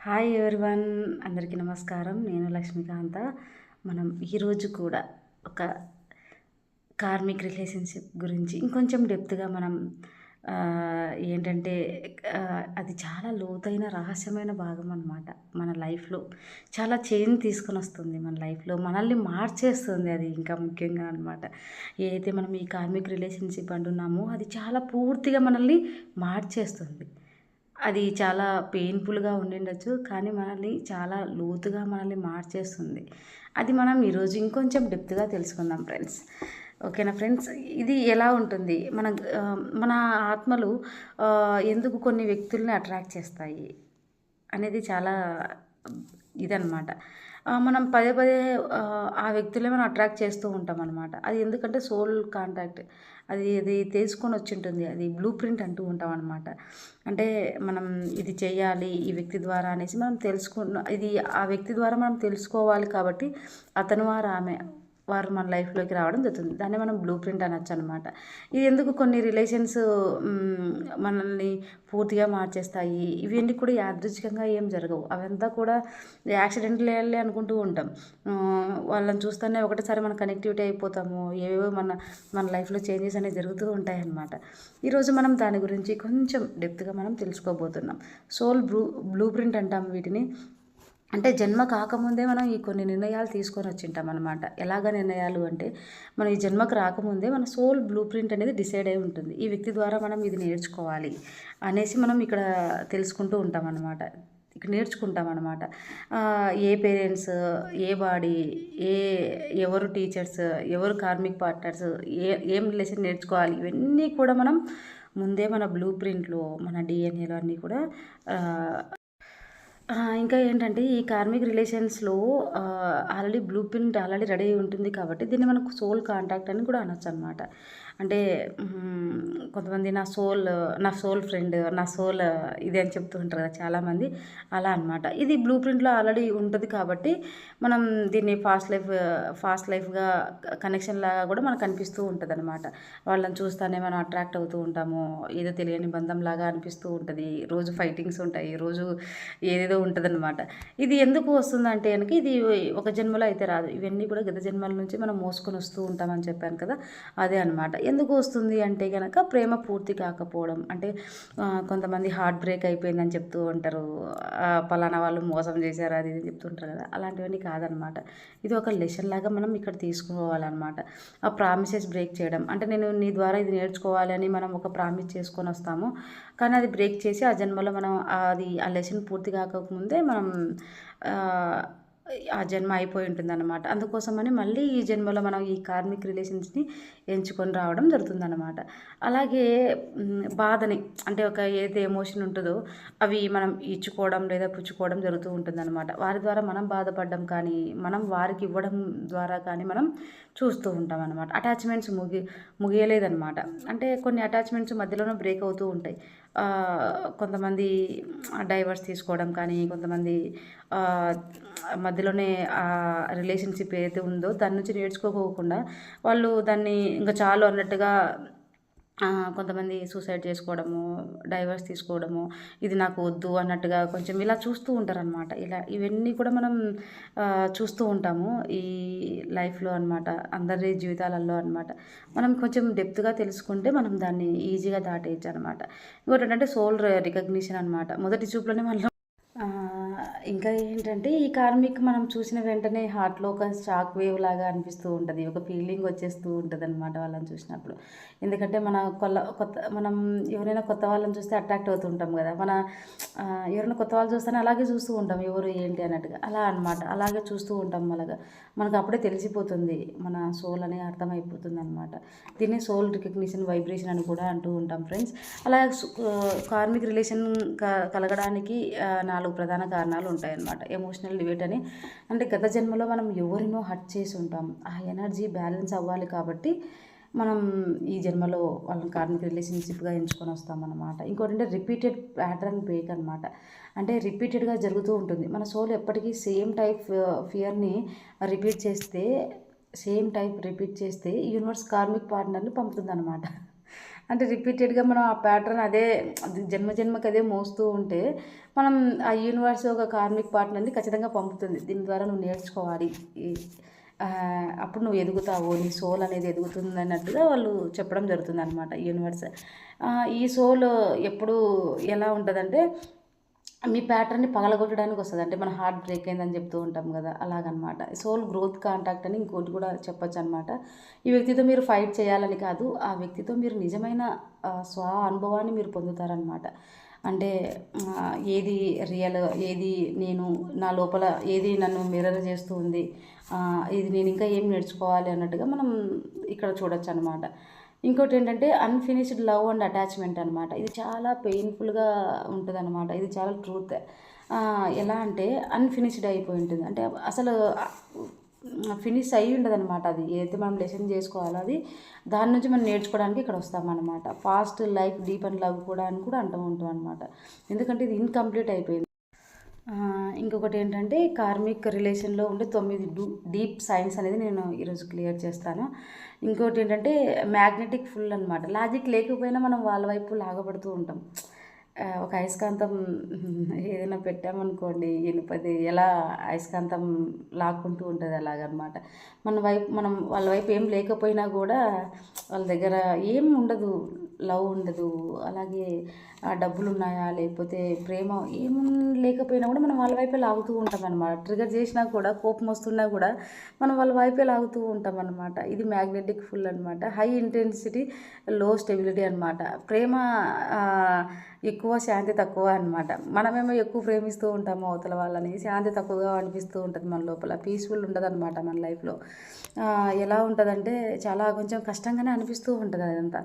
Hi everyone, అందరికీ నమస్కారం. నేను లక్ష్మీకాంత. మనం ఈరోజు కూడా ఒక కార్మిక్ రిలేషన్షిప్ గురించి ఇంకొంచెం డెప్త్గా మనం ఏంటంటే అది చాలా లోతైన రహస్యమైన భాగం అన్నమాట. మన లైఫ్లో చాలా చేంజ్ తీసుకొని వస్తుంది. మన లైఫ్లో మనల్ని మార్చేస్తుంది. అది ఇంకా ముఖ్యంగా అనమాట. ఏదైతే మనం ఈ కార్మిక్ రిలేషన్షిప్ అంటున్నామో అది చాలా పూర్తిగా మనల్ని మార్చేస్తుంది. అది చాలా పెయిన్ఫుల్గా ఉండిండొచ్చు, కానీ మనల్ని చాలా లోతుగా మనల్ని మార్చేస్తుంది. అది మనం ఈరోజు ఇంకొంచెం డెప్త్గా తెలుసుకుందాం ఫ్రెండ్స్. ఓకేనా ఫ్రెండ్స్? ఇది ఎలా ఉంటుంది, మన ఆత్మలు ఎందుకు కొన్ని వ్యక్తుల్ని అట్రాక్ట్ చేస్తాయి అనేది చాలా ఇదనమాట. మనం పదే పదే ఆ వ్యక్తులే మనం అట్రాక్ట్ చేస్తూ ఉంటాం అనమాట. అది ఎందుకంటే సోల్ కాంటాక్ట్ అది తీసుకొని వచ్చింటుంది. అది బ్లూ ప్రింట్ అంటూ ఉంటాం అనమాట. అంటే మనం ఇది చేయాలి ఈ వ్యక్తి ద్వారా అనేసి మనం ఇది ఆ వ్యక్తి ద్వారా మనం తెలుసుకోవాలి కాబట్టి అతను వారు మన లైఫ్లోకి రావడం జరుగుతుంది. దాన్ని మనం బ్లూ ప్రింట్ అనొచ్చు అనమాట. ఇది ఎందుకు కొన్ని రిలేషన్స్ మనల్ని పూర్తిగా మార్చేస్తాయి. ఇవన్నీ కూడా యాదృచ్ఛికంగా ఏం జరగవు. అవంతా కూడా యాక్సిడెంటల్లీ అనుకుంటూ ఉంటాం. వాళ్ళని చూస్తేనే ఒకటేసారి మనం కనెక్టివిటీ అయిపోతాము. ఏవేవో మన లైఫ్లో చేంజెస్ అనేవి జరుగుతూ ఉంటాయి అన్నమాట. ఈరోజు మనం దాని గురించి కొంచెం డెప్త్గా మనం తెలుసుకోబోతున్నాం. సోల్ బ్లూ ప్రింట్ అంటాం వీటిని. అంటే జన్మ కాకముందే మనం ఈ కొన్ని నిర్ణయాలు తీసుకొని వచ్చింటాం అనమాట. ఎలాగ నిర్ణయాలు అంటే, మనం ఈ జన్మకు రాకముందే మన సోల్ బ్లూ ప్రింట్ అనేది డిసైడ్ అయి ఉంటుంది. ఈ వ్యక్తి ద్వారా మనం ఇది నేర్చుకోవాలి అనేసి మనం ఇక్కడ తెలుసుకుంటూ ఉంటాం అనమాట. ఇక్కడ నేర్చుకుంటాం అనమాట. ఏ పేరెంట్స్, ఏ బాడీ, ఎవరు టీచర్స్, ఎవరు కార్మిక్ పార్ట్నర్స్, ఏం రిలేషన్ నేర్చుకోవాలి, ఇవన్నీ కూడా మనం ముందే మన బ్లూ ప్రింట్లో, మన డిఎన్ఏలో అన్నీ కూడా ఇంకా ఏంటంటే ఈ కార్మిక్ రిలేషన్స్‌లో already blueprint already ready అయి ఉంటుంది కాబట్టి దీన్ని మనకు సోల్ కాంటాక్ట్ అని కూడా అనొచ్చనమాట. అంటే కొంతమంది నా సోల్ ఫ్రెండ్, నా సోల్ ఇది అని చెప్తూ ఉంటారు కదా చాలామంది. అలా అనమాట. ఇది బ్లూ ప్రింట్‌లో ఆల్రెడీ ఉంటది కాబట్టి మనం దీన్ని ఫాస్ట్ లైఫ్‌గా కనెక్షన్ లాగా కూడా మనకు అనిపిస్తూ ఉంటదనమాట. వాళ్ళని చూస్తానే మనం అట్రాక్ట్ అవుతూ ఉంటాము. ఏదో తెలియని బంధంలాగా అనిపిస్తూ ఉంటది. రోజు ఫైటింగ్స్ ఉంటాయి. రోజు ఏదేదో ఉంటదనమాట. ఇది ఎందుకు వస్తుందంటే గనక ఇది ఒక జన్మలో అయితే రాదు. ఇవన్నీ కూడా గత జన్మల నుంచి మనం మోసుకొని వస్తూ ఉంటామని చెప్పాను కదా! అదే అనమాట. ఎందుకు వస్తుంది అంటే గనక ప్రేమ పూర్తి కాకపోవడం. అంటే కొంతమంది హార్ట్ బ్రేక్ అయిపోయిందని చెప్తూ ఉంటారు. పలానా వాళ్ళు మోసం చేశారు అది ఇది చెప్తుంటారు కదా! అలాంటివన్నీ కాదనమాట. ఇది ఒక లెసన్ లాగా మనం ఇక్కడ తీసుకోవాలన్నమాట. ఆ ప్రామిసెస్ బ్రేక్ చేయడం. అంటే నేను నీ ద్వారా ఇది నేర్చుకోవాలి అని మనం ఒక ప్రామిస్ చేసుకొని వస్తాము. కానీ అది బ్రేక్ చేసి ఆ జన్మలో మనం ఆ లెసన్ పూర్తి కాకముందే మనం ఆ జన్మ అయిపోయి ఉంటుందన్నమాట. అందుకోసమని మళ్ళీ ఈ జన్మలో మనం ఈ కార్మిక్ రిలేషన్స్‌ని ఎంచుకొని రావడం జరుగుతుందన్నమాట. అలాగే బాధని, అంటే ఏదైతే ఎమోషన్ ఉంటుందో అవి మనం ఇచ్చుకోవడం లేదా పుచ్చుకోవడం జరుగుతూ ఉంటుందన్నమాట. వారి ద్వారా మనం బాధపడడం కానీ, మనం వారికి ఇవ్వడం ద్వారా కానీ మనం చూస్తూ ఉంటామన్నమాట. అటాచ్‌మెంట్స్ ముగియలేదన్నమాట. అంటే కొన్ని అటాచ్‌మెంట్స్ మధ్యలోనే బ్రేక్ అవుతూ ఉంటాయి. కొంతమంది డైవర్స్ తీసుకోవడం కానీ, కొంతమంది మధ్యలోనే రిలేషన్షిప్ ఏదైతే ఉందో దాని నుంచి నేర్చుకోకుండా వాళ్ళు దాన్ని ఇంకా చాలు అన్నట్టుగా కొంతమంది సూసైడ్ చేసుకోవడము, డైవర్స్ తీసుకోవడము, ఇది నాకు వద్దు అన్నట్టుగా కొంచెం ఇలా చూస్తూ ఉంటారనమాట. ఇవన్నీ కూడా మనం చూస్తూ ఉంటాము ఈ లైఫ్లో అనమాట. అందరి జీవితాలలో అనమాట. మనం కొంచెం డెప్త్గా తెలుసుకుంటే మనం దాన్ని ఈజీగా దాటేయచ్చు అనమాట. ఇంకోటి ఏంటంటే సోల్ రికగ్నిషన్ అనమాట. మొదటి చూపులోనే మనలో ఇంకా ఏంటంటే ఈ కార్మిక్ మనం చూసిన వెంటనే హార్ట్‌లో ఒక షాక్ వేవ్ లాగా అనిపిస్తూ ఉంటది. ఒక ఫీలింగ్ వచ్చేస్తూ ఉంటదనమాట వాళ్ళని చూసినప్పుడు. ఎందుకంటే మనం ఎవరైనా కొత్త వాళ్ళని చూస్తే అట్రాక్ట్ అవుతూ ఉంటాం కదా! ఎవరైనా కొత్త వాళ్ళు చూస్తేనే అలాగే చూస్తూ ఉంటాం. ఎవరు ఏంటి అన్నట్టుగా. అలా అనమాట. అలాగే చూస్తూ ఉంటాం మనకు అప్పుడే తెలిసిపోతుంది. మన సోల్ అనేది అర్థమైపోతుందనమాట. దీన్ని సోల్ రికగ్నిషన్ వైబ్రేషన్ అని కూడా అంటూ ఉంటాం ఫ్రెండ్స్. అలా కార్మిక్ రిలేషన్ కలగడానికి 4 ప్రధాన కారణాలు ఉంటాయన్నమాట. ఎమోషనల్ డివేట్ అని, అంటే గత జన్మలో మనం ఎవరినో హర్ట్ చేసి ఉంటాం. ఆ ఎనర్జీ బ్యాలెన్స్ అవ్వాలి కాబట్టి మనం ఈ జన్మలో వాళ్ళని కార్మిక రిలేషన్షిప్గా ఎంచుకొని వస్తామన్నమాట. ఇంకోటి అంటే రిపీటెడ్ ప్యాటర్న్ బ్రేక్ అనమాట. అంటే రిపీటెడ్గా జరుగుతూ ఉంటుంది. మన సోల్ ఎప్పటికీ సేమ్ టైప్ ఫియర్ని రిపీట్ చేస్తే యూనివర్స్ కార్మిక్ పార్ట్నర్ని పంపుతుందన్నమాట. అంటే రిపీటెడ్గా మనం ఆ ప్యాటర్న్ అదే జన్మ జన్మకి అదే మోస్తూ ఉంటే మనం ఆ యూనివర్స్ ఒక కార్మిక్ పార్ట్నర్ని ఖచ్చితంగా పంపుతుంది. దీని ద్వారా నువ్వు నేర్చుకోవాలి, అప్పుడు నువ్వు ఎదుగుతావు, నీ సోల్ అనేది ఎదుగుతుంది అన్నట్టుగా వాళ్ళు చెప్పడం జరుగుతుంది అనమాట యూనివర్స్. ఈ సోల్ ఎప్పుడు ఎలా ఉంటుందంటే మీ ప్యాటర్న్ని పగలగొట్టడానికి వస్తుంది. అంటే మన హార్ట్ బ్రేక్ అయిందని చెప్తూ ఉంటాం కదా, అలాగనమాట. సోల్ గ్రోత్ కాంటాక్ట్ అని ఇంకోటి కూడా చెప్పొచ్చు అనమాట. ఈ వ్యక్తితో మీరు ఫైట్ చేయాలని కాదు, ఆ వ్యక్తితో మీరు నిజమైన స్వ అనుభవాన్ని మీరు పొందుతారనమాట. అంటే ఏది రియల్, ఏది నేను నా లోపల, ఏది నన్ను మిర్రర్ చేస్తూ ఉంది, ఇది నేను ఇంకా ఏం నేర్చుకోవాలి అన్నట్టుగా మనం ఇక్కడ చూడొచ్చు అనమాట. ఇంకోటి ఏంటంటే అన్ఫినిష్డ్ లవ్ అండ్ అటాచ్మెంట్ అనమాట. ఇది చాలా పెయిన్ఫుల్గా ఉంటుంది అనమాట. ఇది చాలా ట్రూత్. ఎలా అంటే అన్ఫినిష్డ్ అయిపోయి ఉంటుంది, అంటే అసలు ఫినిష్ అయ్యి ఉండదు అనమాట. అది ఏదైతే మనం లెసన్ చేసుకోవాలో అది దాని నుంచి మనం నేర్చుకోవడానికి ఇక్కడ వస్తామన్నమాట. Fast life deep and love కూడా అని కూడా అంటూ ఉంటాం అనమాట. ఎందుకంటే ఇది ఇన్కంప్లీట్ అయిపోయింది. ఇంకొకటి ఏంటంటే కార్మిక్ రిలేషన్లో ఉండే 9 డీప్ సైన్స్ అనేది నేను ఈరోజు క్లియర్ చేస్తాను. ఇంకోటి ఏంటంటే మ్యాగ్నెటిక్ ఫుల్ అనమాట. లాజిక్ లేకపోయినా మనం వాళ్ళ వైపు లాగబడుతూ ఉంటాం. ఒక అయస్కాంతం ఏదైనా పెట్టామనుకోండి, ఇనుపది ఎలా అయస్కాంతం లాక్కుంటూ ఉంటుంది అలాగనమాట. మనం వాళ్ళ వైపు ఏం లేకపోయినా కూడా వాళ్ళ దగ్గర ఏం ఉండదు, లవ్ ఉండదు, అలాగే డబ్బులు ఉన్నాయా లేకపోతే ప్రేమ ఏం లేకపోయినా కూడా మనం వాళ్ళ వైపే లాగుతూ ఉంటాం అనమాట. ట్రిగర్ చేసినా కూడా, కోపం వస్తున్నా కూడా మనం వాళ్ళ వైపే లాగుతూ ఉంటాం అనమాట. ఇది మ్యాగ్నెటిక్ ఫుల్ అనమాట. హై ఇంటెన్సిటీ లో స్టెబిలిటీ అనమాట. ప్రేమ ఎక్కువ, శాంతి తక్కువ అనమాట. మనమేమో ఎక్కువ ప్రేమిస్తూ ఉంటాము అవతల వాళ్ళని, శాంతి తక్కువగా అనిపిస్తూ ఉంటుంది మన లోపల. పీస్ఫుల్ ఉండదు అనమాట మన లైఫ్లో. ఎలా ఉంటుందంటే చాలా కొంచెం కష్టంగానే అనిపిస్తూ ఉంటుంది అదంతా.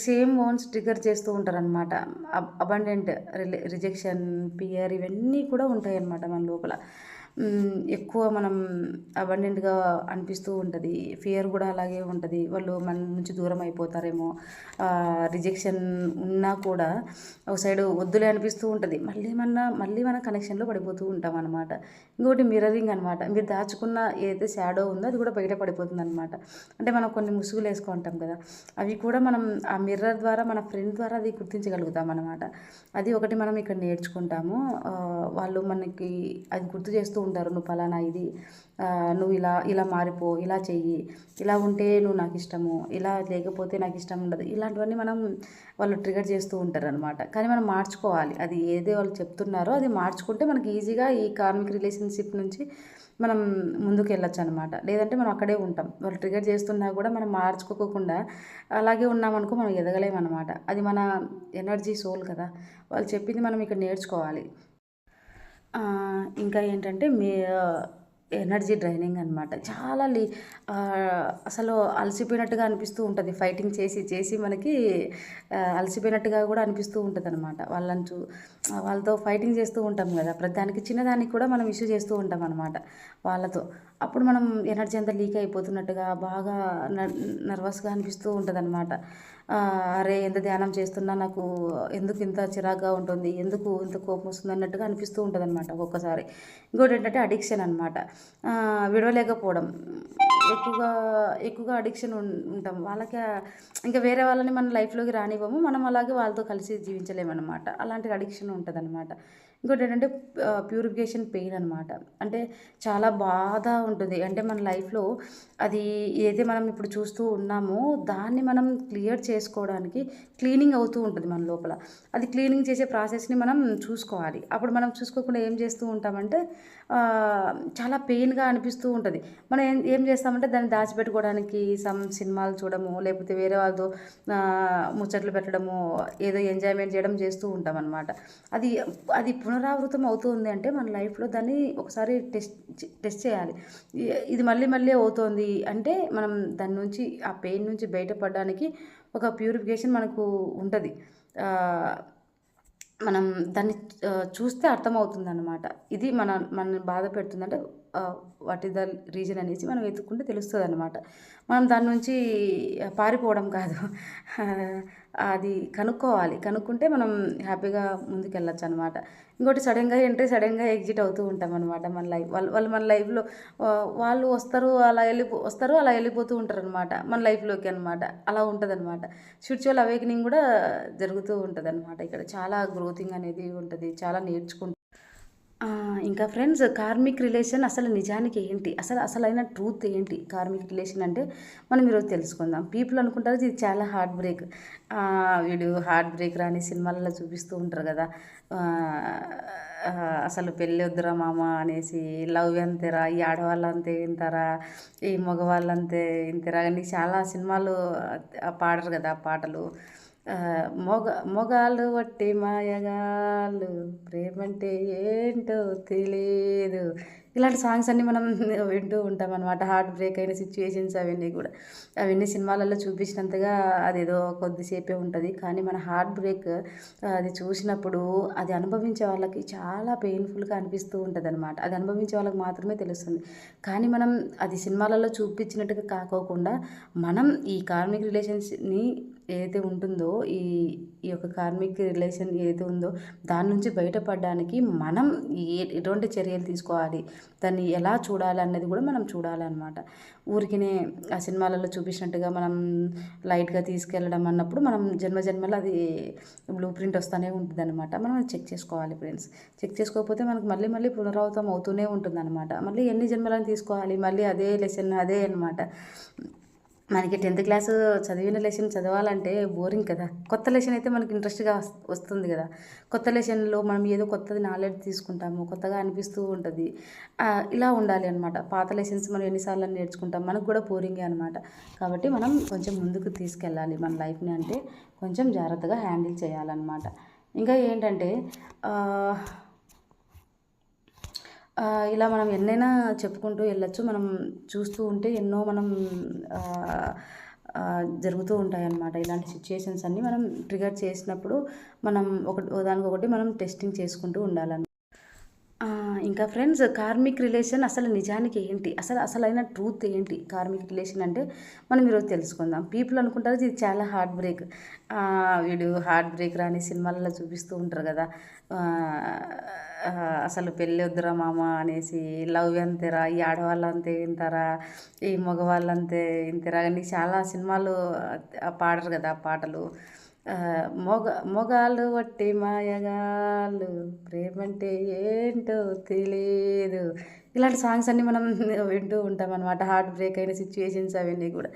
సేమ్ ఓన్స్ ట్రిగర్ చేస్తూ ఉంటారనమాట. అబండెంట్ రిజెక్షన్, ఫియర్ ఇవన్నీ కూడా ఉంటాయి అన్నమాట మన లోపల. ఎక్కువ మనం అబండెంట్గా అనిపిస్తూ ఉంటుంది. ఫియర్ కూడా అలాగే ఉంటుంది. వాళ్ళు మన నుంచి దూరం అయిపోతారేమో, రిజెక్షన్ ఉన్నా కూడా ఒక సైడ్ వద్దులే అనిపిస్తూ ఉంటుంది. మళ్ళీ మన కనెక్షన్లో పడిపోతూ ఉంటాం అనమాట. ఇంకోటి మిర్రరింగ్ అనమాట. మీరు దాచుకున్న ఏదైతే షాడో ఉందో అది కూడా బయట పడిపోతుంది అనమాట. అంటే మనం కొన్ని ముసుగులు వేసుకుంటాం కదా, అవి కూడా మనం ఆ మిర్రర్ ద్వారా, మన ఫ్రెండ్ ద్వారా అది గుర్తించగలుగుతాం అనమాట. అది ఒకటి మనం ఇక్కడ నేర్చుకుంటాము. వాళ్ళు మనకి అది గుర్తు చేస్తూ ఉంటారు, నువ్వు ఫలానా ఇది, నువ్వు ఇలా మారిపో, ఇలా చెయ్యి, ఇలా ఉంటే నువ్వు నాకు ఇష్టము, ఇలా లేకపోతే నాకు ఇష్టం ఉండదు. ఇలాంటివన్నీ వాళ్ళు ట్రిగర్ చేస్తూ ఉంటారు అనమాట. కానీ మనం మార్చుకోవాలి. అది ఏదో వాళ్ళు చెప్తున్నారో అది మార్చుకుంటే మనకి ఈజీగా ఈ కార్మిక్ రిలేషన్షిప్ నుంచి మనం ముందుకు వెళ్ళొచ్చు అనమాట. లేదంటే మనం అక్కడే ఉంటాం. వాళ్ళు ట్రిగర్ చేస్తున్నా కూడా మనం మార్చుకోకుండా అలాగే ఉన్నామనుకో మనం ఎదగలేమన్నమాట. అది మన ఎనర్జీ, సోల్ కదా. వాళ్ళు చెప్పింది మనం ఇక్కడ నేర్చుకోవాలి. ఇంకా ఏంటంటే ఎనర్జీ డ్రైనింగ్ అనమాట. చాలా అసలు అలసిపోయినట్టుగా అనిపిస్తూ ఉంటుంది. ఫైటింగ్ చేసి చేసి మనకి అలసిపోయినట్టుగా కూడా అనిపిస్తూ ఉంటుంది అనమాట. వాళ్ళతో ఫైటింగ్ చేస్తూ ఉంటాం కదా, ప్రతిదానికి చిన్నదానికి కూడా మనం ఇష్యూ చేస్తూ ఉంటాం అనమాట వాళ్ళతో. అప్పుడు మనం ఎనర్జీ అంతా లీక్ అయిపోతున్నట్టుగా బాగా నర్వస్గా అనిపిస్తూ ఉంటుంది అనమాట. అరే ఎంత ధ్యానం చేస్తున్నా నాకు ఎందుకు ఇంత చిరాగ్గా ఉంటుంది, ఎందుకు ఇంత కోపం వస్తుంది అన్నట్టుగా అనిపిస్తూ ఉంటుంది అనమాట ఒక్కొక్కసారి. ఇంకోటి ఏంటంటే అడిక్షన్ అనమాట. విడవలేకపోవడం, ఎక్కువగా అడిక్షన్ ఉంటాం వాళ్ళకి. ఇంకా వేరే వాళ్ళని మన లైఫ్లోకి రానివ్వము, మనం అలాగే వాళ్ళతో కలిసి జీవించలేమన్నమాట. అలాంటి అడిక్షన్ ఉంటుంది అనమాట. ఇంకోటి ఏంటంటే ప్యూరిఫికేషన్ పెయిన్ అనమాట. అంటే చాలా బాధ ఉంటుంది. అంటే మన లైఫ్లో అది ఏదైతే మనం ఇప్పుడు చూస్తూ ఉన్నామో దాన్ని మనం క్లియర్ చేసుకోవడానికి క్లీనింగ్ అవుతూ ఉంటుంది మన లోపల. అది క్లీనింగ్ చేసే ప్రాసెస్ని మనం చూసుకోవాలి. అప్పుడు మనం చూసుకోకుండా ఏం చేస్తూ ఉంటామంటే చాలా పెయిన్గా అనిపిస్తూ ఉంటుంది. మనం ఏం చేస్తామంటే దాన్ని దాచిపెట్టుకోవడానికి సినిమాలు చూడడము, లేకపోతే వేరే వాళ్ళతో ముచ్చట్లు పెట్టడము, ఏదో ఎంజాయ్మెంట్ చేయడం చేస్తూ ఉంటాం అనమాట. అది పునరావృతం అవుతుంది అంటే మన లైఫ్లో దాన్ని ఒకసారి టెస్ట్ చేయాలి. ఇది మళ్ళీ అవుతోంది అంటే మనం దాని నుంచి, ఆ పెయిన్ నుంచి బయటపడడానికి ఒక ప్యూరిఫికేషన్ మనకు ఉంటుంది. మనం దాన్ని చూస్తే అర్థమవుతుంది అనమాట. ఇది మనల్ని బాధ పెడుతుందంటే వాట్ ఈస్ ద రీజన్ అనేసి మనం వెతుక్కుంటే తెలుస్తుంది అనమాట. మనం దాని నుంచి పారిపోవడం కాదు, అది కనుక్కోవాలి. కనుక్కుంటే మనం హ్యాపీగా ముందుకెళ్ళొచ్చు అనమాట. ఇంకోటి సడెన్‌గా ఎంట్రీ, సడెన్‌గా ఎగ్జిట్ అవుతూ ఉంటామనమాట మన లైఫ్. వాళ్ళు మన లైఫ్‌లో వాళ్ళు వస్తారు, అలా వెళ్ళిపోతూ ఉంటారనమాట మన లైఫ్‌లోకి అనమాట. అలా ఉంటదనమాట. స్పిరిచువల్ అవేకెనింగ్ కూడా జరుగుతూ ఉంటదనమాట. ఇక్కడ చాలా గ్రోతింగ్ అనేది ఉంటది. చాలా ఇంకా ఫ్రెండ్స్, కార్మిక్ రిలేషన్ అసలు నిజానికి ఏంటి? అసలైన ట్రూత్ ఏంటి? కార్మిక్ రిలేషన్ అంటే మనం ఈరోజు తెలుసుకుందాం. పీపుల్ అనుకుంటారు ఇది చాలా హార్ట్ బ్రేక్. వీడు హార్ట్ బ్రేక్ అని సినిమాలలో చూపిస్తూ ఉంటారు కదా! అసలు పెళ్ళొద్దురా మామ అనేసి, లవ్ అంతేరా, ఈ ఆడవాళ్ళంతే ఇంతరా, ఈ మగవాళ్ళంతే ఇంతరా అని చాలా సినిమాలు పాడరు కదా పాటలు. మొగాలు వట్టి మాయగాళ్ళు, ప్రేమంటే ఏంటో తెలీదు. ఇలాంటి సాంగ్స్ అన్నీ మనం వింటూ ఉంటామనమాట. హార్ట్ బ్రేక్ అయిన సిచ్యుయేషన్స్ అవన్నీ కూడా. అవన్నీ సినిమాలలో చూపించినంతగా అదేదో కొద్దిసేపే ఉంటది. కానీ మన హార్ట్ బ్రేక్ అది చూసినప్పుడు అది అనుభవించే వాళ్ళకి చాలా పెయిన్‌ఫుల్‌గా అనిపిస్తూ ఉంటదనమాట. అది అనుభవించే వాళ్ళకి మాత్రమే తెలుస్తుంది. కానీ మనం అది సినిమాలలో చూపించినట్టుగా కాకోకుండా మనం ఈ కార్మిక్ రిలేషన్స్‌ని ఏదైతే ఉంటుందో, ఈ ఈ యొక్క కార్మిక్ రిలేషన్ ఏదైతే ఉందో దాని నుంచి బయటపడడానికి మనం ఎటువంటి చర్యలు తీసుకోవాలి, దాన్ని ఎలా చూడాలి అన్నది కూడా మనం చూడాలన్నమాట. ఊరికినే ఆ సినిమాలలో చూపించినట్టుగా మనం లైట్‌గా తీసుకెళ్ళడం అన్నప్పుడు మనం జన్మలో అది బ్లూ ప్రింట్ వస్తూనే ఉంటుందన్నమాట. మనం అది చెక్ చేసుకోవాలి ఫ్రెండ్స్. చెక్ చేసుకోకపోతే మనకు మళ్ళీ మళ్ళీ పునరావృతం అవుతూనే ఉంటుందన్నమాట. మళ్ళీ ఎన్ని జన్మలను తీసుకోవాలి, మళ్ళీ అదే లెసన్ అదే అనమాట. మనకి 10th క్లాసు చదివిన లెసన్ చదవాలంటే బోరింగ్ కదా! కొత్త లెసన్ అయితే మనకి ఇంట్రెస్ట్‌గా వస్తుంది కదా! కొత్త లెసన్‌లో మనం ఏదో కొత్తది నాలెడ్జ్ తీసుకుంటాము. కొత్తగా అనిపిస్తూ ఉంటది. ఇలా ఉండాలి అనమాట. పాత లెసన్స్ మనం ఎన్ని సార్లు నేర్చుకుంటాం. మనకు కూడా బోరింగే అనమాట. కాబట్టి మనం కొంచెం ముందుకు తీసుకెళ్ళాలి మన లైఫ్‌ని, అంటే కొంచెం జాగ్రత్తగా హ్యాండిల్ చేయాలన్నమాట. ఇంకా ఏంటంటే ఇలా మనం ఎన్నైనా చెప్పుకుంటూ వెళ్ళొచ్చు. మనం చూస్తూ ఉంటే ఎన్నో మనం జరుగుతూ ఉంటాయన్నమాట. ఇలాంటి సిచ్యుయేషన్స్ అన్నీ మనం ట్రిగర్ చేసినప్పుడు మనం దానికొకటి మనం టెస్టింగ్ చేసుకుంటూ ఉండాలన్నమాట. ఇంకా ఫ్రెండ్స్, కార్మిక్ రిలేషన్ అసలు నిజానికి ఏంటి? అసలైన ట్రూత్ ఏంటి? కార్మిక్ రిలేషన్ అంటే మనం ఈరోజు తెలుసుకుందాం. పీపుల్ అనుకుంటారు ఇది చాలా హార్ట్ బ్రేక్. వీడు హార్ట్ బ్రేక్ అని సినిమాలలో చూపిస్తూ ఉంటారు కదా! అసలు పెళ్ళొద్దురా మామ అనేసి, లవ్ అంతేరా, ఈ ఆడవాళ్ళంతే ఇంతరా, ఈ మగవాళ్ళంతే ఇంతరా అని చాలా సినిమాలు పాడరు కదా పాటలు. మొగాలు వట్టి మాయగాళ్ళు, ప్రేమంటే ఏంటో తెలీదు. ఇలాంటి సాంగ్స్ అన్నీ మనం వింటూ ఉంటామనమాట. హార్ట్ బ్రేక్ అయిన సిచ్యుయేషన్స్ అవన్నీ కూడా.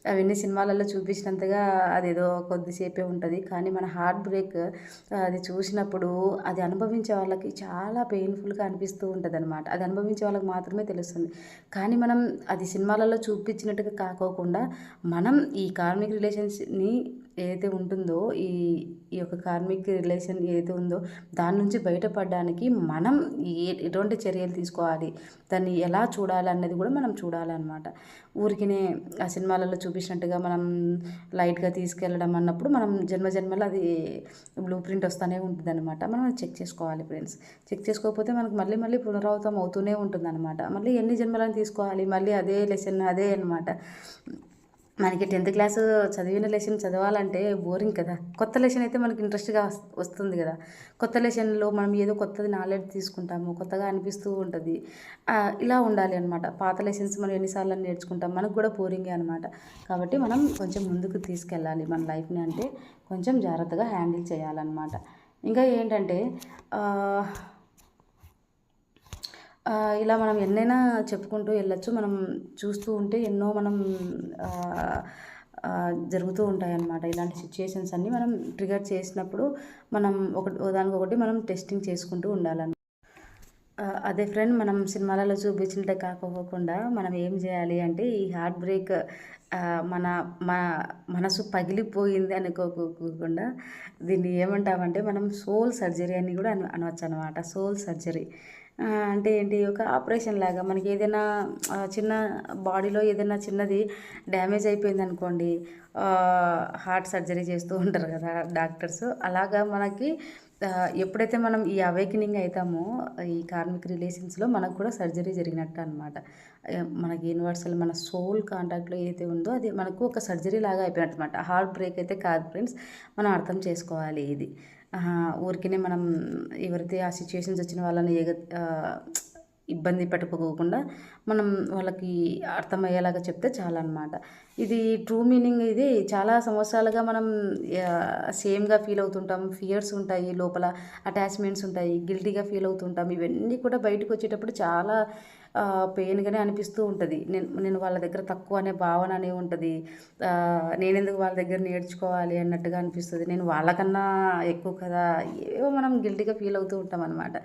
అవన్నీ సినిమాలలో చూపించినంతగా అదేదో కొద్దిసేపే ఉంటది. కానీ మన హార్ట్ బ్రేక్ అది చూసినప్పుడు అది అనుభవించే వాళ్ళకి చాలా పెయిన్‌ఫుల్‌గా అనిపిస్తూ ఉంటదనమాట. అది అనుభవించే వాళ్ళకి మాత్రమే తెలుస్తుంది. కానీ మనం అది సినిమాలలో చూపించినట్టుగా కాకోకుండా మనం ఈ కార్మిక్ రిలేషన్స్‌ని ఏదైతే ఉంటుందో, ఈ ఈ యొక్క కార్మిక్ రిలేషన్ ఏదైతే ఉందో దాని నుంచి బయటపడడానికి మనం ఎటువంటి చర్యలు తీసుకోవాలి, దాన్ని ఎలా చూడాలి అన్నది కూడా మనం చూడాలన్నమాట. ఊరికినే ఆ సినిమాలలో చూపించినట్టుగా మనం లైట్‌గా తీసుకెళ్ళడం అన్నప్పుడు మనం జన్మలో అది బ్లూ ప్రింట్ వస్తూనే ఉంటుందన్నమాట. మనం అది చెక్ చేసుకోవాలి ఫ్రెండ్స్. చెక్ చేసుకోకపోతే మనకు మళ్ళీ మళ్ళీ పునరావృతం అవుతూనే ఉంటుందన్నమాట. మళ్ళీ ఎన్ని జన్మలను తీసుకోవాలి, మళ్ళీ అదే లెసన్ అదే అనమాట. మనకి 10th క్లాసు చదివిన లెసన్ చదవాలంటే బోరింగ్ కదా! కొత్త లెసన్ అయితే మనకి ఇంట్రెస్ట్‌గా వస్తుంది కదా! కొత్త లెసన్‌లో మనం ఏదో కొత్తది నాలెడ్జ్ తీసుకుంటాము. కొత్తగా అనిపిస్తూ ఉంటది. ఇలా ఉండాలి అనమాట. పాత లెసన్స్ మనం ఎన్ని సార్లు నేర్చుకుంటాం. మనకు కూడా బోరింగే అనమాట. కాబట్టి మనం కొంచెం ముందుకు తీసుకెళ్ళాలి మన లైఫ్‌ని, అంటే కొంచెం జాగ్రత్తగా హ్యాండిల్ చేయాలన్నమాట. ఇంకా ఏంటంటే ఇలా మనం ఎన్నైనా చెప్పుకుంటూ వెళ్ళొచ్చు. మనం చూస్తూ ఉంటే ఎన్నో మనం జరుగుతూ ఉంటాయన్నమాట. ఇలాంటి సిచ్యుయేషన్స్ అన్నీ మనం ట్రిగర్ చేసినప్పుడు మనం దానికొకటి మనం టెస్టింగ్ చేసుకుంటూ ఉండాలన్నమాట. అదే ఫ్రెండ్, మనం సినిమాలలో చూపించినట్టే కాకోకుండా మనం ఏం చేయాలి అంటే ఈ హార్ట్ బ్రేక్ మన మ మనసు పగిలిపోయింది అనుకోకుండా దీన్ని ఏమంటామంటే మనం సోల్ సర్జరీ అని కూడా అనవచ్చనమాట. సోల్ సర్జరీ అంటే ఏంటి, ఒక ఆపరేషన్ లాగా. మనకి ఏదైనా చిన్న బాడీలో ఏదైనా చిన్నది డ్యామేజ్ అయిపోయిందనుకోండి, హార్ట్ సర్జరీ చేస్తూ ఉంటారు కదా డాక్టర్స్. అలాగా మనకి ఎప్పుడైతే మనం ఈ అవేకెనింగ్ అయితామో ఈ కార్మిక్ రిలేషన్స్‌లో మనకు కూడా సర్జరీ జరిగినట్టు అనమాట. మనకి యూనివర్సల్ మన సోల్ కాంటాక్ట్‌లో ఏదైతే ఉందో అది మనకు ఒక సర్జరీ లాగా అయిపోయినట్టనమాట. హార్ట్ బ్రేక్ అయితే కాదు ఫ్రెండ్స్. మనం అర్థం చేసుకోవాలి ఇది. ఊరికనే మనం ఎవరైతే ఆ సిట్యుయేషన్స్ వచ్చిన వాళ్ళని ఇబ్బంది పెట్టుకోకుండా మనం వాళ్ళకి అర్థమయ్యేలాగా చెప్తే చాలన్నమాట. ఇది ట్రూ మీనింగ్ ఇది చాలా సంవత్సరాలుగా మనం సేమ్‌గా ఫీల్ అవుతుంటాం. ఫియర్స్ ఉంటాయి లోపల, అటాచ్‌మెంట్స్ ఉంటాయి. గిల్టీగా ఫీల్ అవుతుంటాం. ఇవన్నీ కూడా బయటకొచ్చేటప్పుడు చాలా పెయిన్‌గానే అనిపిస్తూ ఉంటది. నేను నేను వాళ్ళ దగ్గర తక్కువ అనే భావన అనేవి ఉంటది. నేనెందుకు వాళ్ళ దగ్గర నేర్చుకోవాలి అన్నట్టుగా అనిపిస్తది. నేను వాళ్ళకన్నా ఎక్కువ కదా! ఏవో మనం గిల్టీగా ఫీల్ అవుతూ ఉంటామనమాట.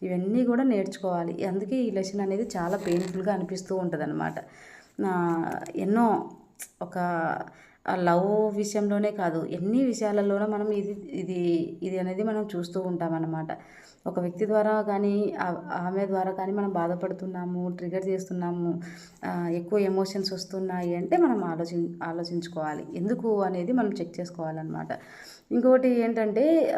ఇవన్నీ కూడా నేర్చుకోవాలి. అందుకే ఈ లెసన్ అనేది చాలా పెయిన్‌ఫుల్‌గా అనిపిస్తూ ఉంటదనమాట. ఎన్నో ఒక లవ్ విషయంలోనే కాదు, ఎన్ని విషయాలలోనూ మనం ఇది ఇది అనేది మనం చూస్తూ ఉంటామన్నమాట. ఒక వ్యక్తి ద్వారా కానీ, ఆమె ద్వారా కానీ మనం బాధపడుతున్నాము, ట్రిగ్గర్ చేస్తున్నాము, ఎక్కువ ఎమోషన్స్ వస్తున్నాయి అంటే మనం ఆలోచించుకోవాలి. ఎందుకు అనేది మనం చెక్ చేసుకోవాలన్నమాట. ఇంకొకటి ఏంటంటే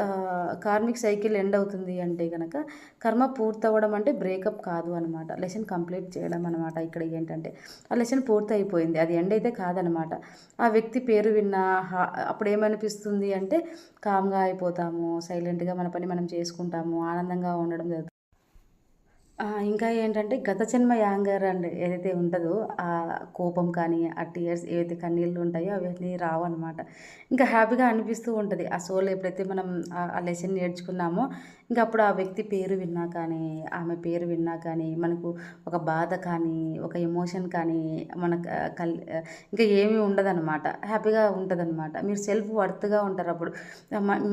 కార్మిక్ సైకిల్ ఎండ్ అవుతుంది అంటే గనక కర్మ పూర్తవ్వడం అంటే బ్రేకప్ కాదు అనమాట. లెసన్ కంప్లీట్ చేయడం అనమాట. ఇక్కడ ఏంటంటే ఆ లెసన్ పూర్తయిపోయింది. అది ఎండ్ అయితే కాదనమాట. ఆ వ్యక్తి పేరు విన్నా అప్పుడు ఏమనిపిస్తుంది అంటే కామ్‌గా అయిపోతాము. సైలెంట్‌గా మన పని మనం చేసుకుంటాము. ఆనందంగా ఉండడం జరుగుతుంది. ఇంకా ఏంటంటే గత జన్మ యాంగర్ అండ్ ఏదైతే ఉంటదో ఆ కోపం కానీ, ఆ టీయర్స్ ఏవైతే కన్నీళ్ళు ఉంటాయో అవన్నీ రావన్నమాట. ఇంకా హ్యాపీగా అనిపిస్తూ ఉంటది. ఆ సోల్ ఎప్పుడైతే మనం ఆ లెసన్ నేర్చుకున్నామో ఇంక అప్పుడు ఆ వ్యక్తి పేరు విన్నా కానీ, ఆమె పేరు విన్నా కానీ మనకు ఒక బాధ కానీ, ఒక ఎమోషన్ కానీ మనకు ఇంకా ఏమీ ఉండదనమాట. హ్యాపీగా ఉంటదనమాట. మీరు సెల్ఫ్ వర్త్‌గా ఉంటారప్పుడు.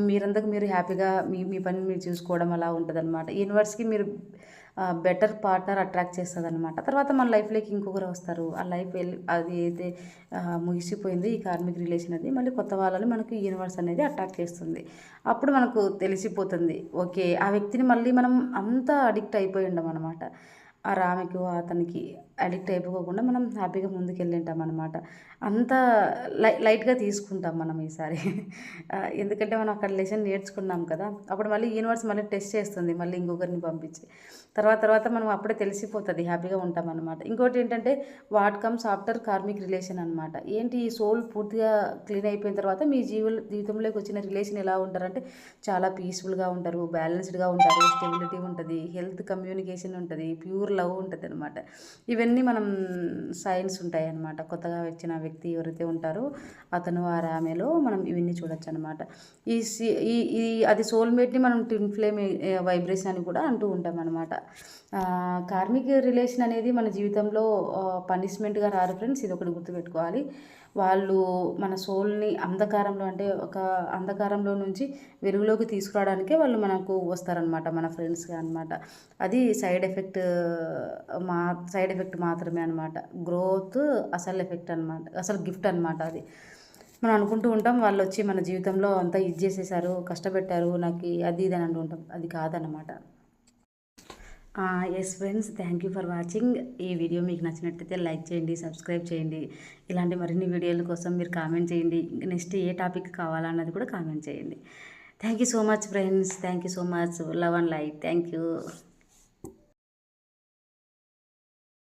మీరంతకు మీరు హ్యాపీగా మీ మీ పని మీరు చూసుకోవడం అలా ఉంటదనమాట. యూనివర్స్‌కి మీరు బెటర్ పార్ట్నర్ అట్రాక్ట్ చేస్తదనమాట. తర్వాత మన లైఫ్‌లోకి ఇంకొకరు వస్తారు. ఆ లైఫ్ అది అయితే ముగిసిపోయింది ఈ కార్మిక్ రిలేషన్ అది. మళ్ళీ కొత్త వాళ్ళని మనకి యూనివర్స్ అనేది అట్రాక్ట్ చేస్తుంది. అప్పుడు మనకు తెలిసిపోతుంది. ఓకే. ఆ వ్యక్తిని మళ్ళీ మనం అంత అడిక్ట్ అయిపోయి ఉండమనమాట. ఆ ఆమెకు, అతనికి అడిక్ట్ అయిపోకుండా మనం హ్యాపీగా ముందుకెళ్ళింటామనమాట. అంత లైట్‌గా తీసుకుంటాం మనం ఈసారి. ఎందుకంటే మనం అక్కడ లెసన్ నేర్చుకున్నాం కదా! అప్పుడు మళ్ళీ యూనివర్స్ మళ్ళీ టెస్ట్ చేస్తుంది. మళ్ళీ ఇంకొకరిని పంపించి. తర్వాత మనం అప్పుడే తెలిసిపోతది. హ్యాపీగా ఉంటామనమాట. ఇంకోటేంటంటే what comes after karmic relation అనమాట. ఏంటి ఈ సోల్ పూర్తిగా క్లీన్ అయిపోయిన తర్వాత మీ జీవితంలోకి వచ్చిన రిలేషన్ ఎలా ఉంటారంటే చాలా పీస్‌ఫుల్‌గా ఉంటారు. బ్యాలెన్స్‌డ్‌గా ఉంటారు. స్టెబిలిటీ ఉంటది. హెల్త్ కమ్యూనికేషన్ ఉంటది. ప్యూర్ లవ్ ఉంటదనమాట. ఇవన్నీ మనం సైన్స్ ఉంటాయన్నమాట. కొత్తగా వచ్చిన వ్యక్తి ఎవరైతే ఉంటారో అతను ఆమెలో మనం ఇవన్నీ చూడొచ్చనమాట. ఈ సి ఈ ఈ అది సోల్‌మేట్‌ని మనం ట్విన్ ఫ్లేమ్ వైబ్రేషన్ అని కూడా అంటూ ఉంటామనమాట. కార్మిక్ రిలేషన్ అనేది మన జీవితంలో పనిష్మెంట్‌గా రారు ఫ్రెండ్స్. ఇదొకటి గుర్తుపెట్టుకోవాలి. వాళ్ళు మన సోల్‌ని అంధకారంలో అంటే ఒక అంధకారంలో నుంచి వెలుగులోకి తీసుకురావడానికే వాళ్ళు మనకు వస్తారనమాట. మన ఫ్రెండ్స్‌గా అనమాట. అది సైడ్ ఎఫెక్ట్ మాత్రమే అనమాట. గ్రోత్ అసలు ఎఫెక్ట్ అనమాట. అసలు గిఫ్ట్ అనమాట అది. మనం అనుకుంటూ ఉంటాం వాళ్ళొచ్చి మన జీవితంలో అంతా ఇది చేసేసారు, కష్టపెట్టారు నాకి అది ఇది అని అంటూ ఉంటాం. అది కాదనమాట. Yes friends, thank you for watching. ఈ వీడియో మీకు నచ్చినట్టయితే లైక్ చేయండి, సబ్స్క్రైబ్ చేయండి. ఇలాంటి మరిన్ని వీడియోల కోసం మీరు కామెంట్ చేయండి. నెక్స్ట్ ఏ టాపిక్ కావాలన్నది కూడా కామెంట్ చేయండి. Thank you so much friends. Thank you so much. Love and light. Thank you.